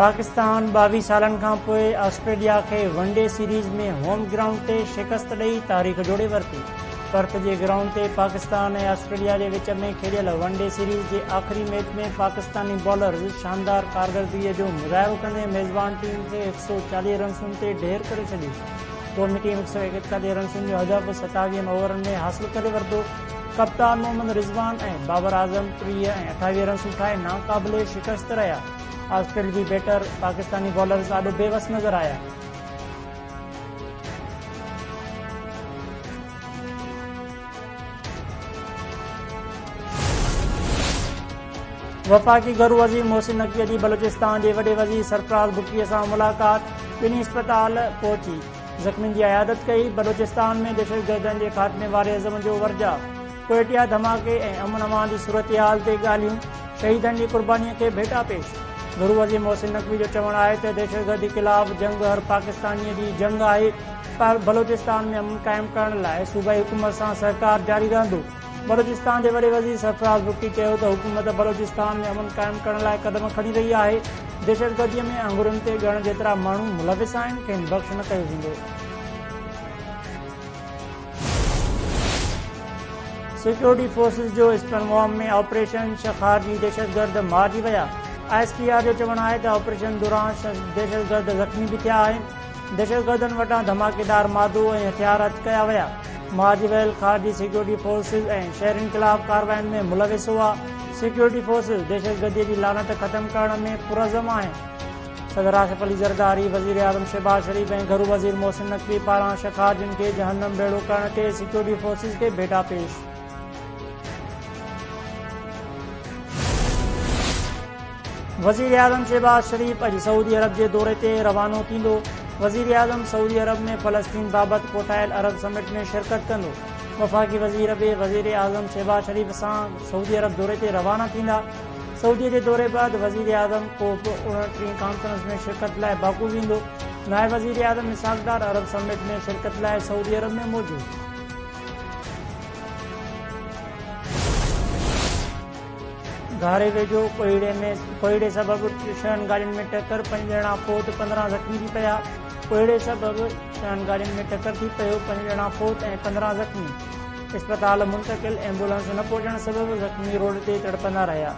पाकिस्तान 22 सालनि खां पोइ ऑस्ट्रेलिया खे वनडे सीरीज़ में होम ग्राउंड ते शिकस्त ॾेई तारीख़ जोड़े वरिती। पर्थ जे ग्राउंड ते पाकिस्तान ऐं ऑस्ट्रेलिया जे विच में खेॾियल वनडे सीरीज़ जे आख़िरी मैच में पाकिस्तानी बॉलर्स शानदार कारकर्दगीअ जो मुज़ाहिरो कंदे मेज़बान टीम खे 140 रन्सुनि ते ढेर करे छॾियो। क़ौमी टीम 141 रन्सुनि जो हदफ़ 27 ओवरनि में हासिल करे वरितो। कप्तान मोहम्मद रिज़वान ऐं बाबर आज़म 30 ऐं 28 रन्सूं ठाहे नाक़ाबिले शिकस्त रहिया। ऑस्ट्रेलियाई बैटर पाकिस्तानी बॉलर्स ॾाढो बेवस नज़र आया। वफ़ाक़ी घरू वज़ीर मोहसिन नक़वी जी बलूचिस्तान जे वॾे वज़ीर सरफराज़ बुर्कीअ सां मुलाक़ात। ॿिन्ही अस्पताल पहुची ज़ख़्मियुनि जी अयादत कई। बलूचिस्तान में दहशतगर्दनि जे ख़ात्मे वारे अज़म जो वर्जा। कोयटिया धमाके ऐं अमन अमान जी सूरतहाल ते ॻाल्हियूं। शहीदनि जी क़ुर्बानीअ खे भेटा पेश। घरू वज़ीर मोहसिन नक़वी जो चवणु आहे त दहशतगर्दी ख़िलाफ़ जंग हर पाकिस्तानीअ जी जंग आहे, पर बलूचिस्तान में अमन क़ाइमु करण लाइ सूबाई हुकूमत सां सहकार जारी रहंदो। बलूचिस्तान जे वॾे वज़ीर सरफराज़ बुर्की चयो त हुकूमत बलूचिस्तान में अमन क़ाइमु करण लाइ क़दम खणी रही आहे। दहशतगर्दीअ में आङुरियुनि ते ॻणण जेतिरा माण्हू मुलविस आहिनि, खेनि बख़्श न कयो वेंदो। सिक्योरिटी फोर्सिस जो ईस्टर्न वॉर्म में ऑपरेशन शखारजी दहशतगर्द मारिजी विया। ISPR जो चवणु आहे त ऑपरेशन दौरान दहशतगर्द ज़ख़्मी बि थिया आहिनि। दहशतगर्दनि वटां धमाकेदार मादो ऐं हथियार हथ कया विया। मारिजी वियल ख़ारजी सिक्योरिटी फोर्सिस ऐं शहरियुनि ख़िलाफ़ कार्रवाइनि में मुलविस हुआ। सिक्योरिटी फोर्सिस दहशतगर्दीअ जी लानत ख़तमु करण में पुरज़म आहिनि। सदर आसिफ अली ज़रदारी, वज़ीर आज़म शहबाज शरीफ़ ऐं घरू वज़ीर मोहसिन नक़वी पारां शखारजियुनि खे जहन्नम बेड़ो करण ते सिक्योरिटी फोर्सिस खे भेटा पेश। वज़ीर आज़म शहबाज शरीफ़ अॼु सऊदी अरब जे दौरे ते रवानो थींदो। वज़ीर आज़म सऊदी अरब में फ़लस्तीन बाबति कोठायल अरब समिट में शिरकत कंदो। वफ़ाक़ी वज़ीर बि वज़ीर आज़म शहबाज शरीफ़ सां सऊदी अरब दौरे ते रवाना थींदा। सऊदीअ जे दौरे बैदि वज़ीर आज़म COP29 कॉन्फ्रेंस में शिरकत लाइ बाकू वेंदो। नायब वज़ीर आज़म इसहाक़ डार अरब समिट में शिरकत लाइ सऊदी अरब में मौजूदु। घारे वेझो कोहीड़े सबबि 6 गाॾियुनि में टकर, 5 ॼणा फोत, 15 ज़ख़्मी थी पिया। कोहीड़े सबबि 6 गाॾियुनि में टकर थी पियो, 5 ॼणा फोत ऐं 15 ज़ख़्मी। अस्पताल मुंतक़िल, एम्बुलेंस न पहुचण सबबि ज़ख़्मी रोड ते तड़पंदा रहिया।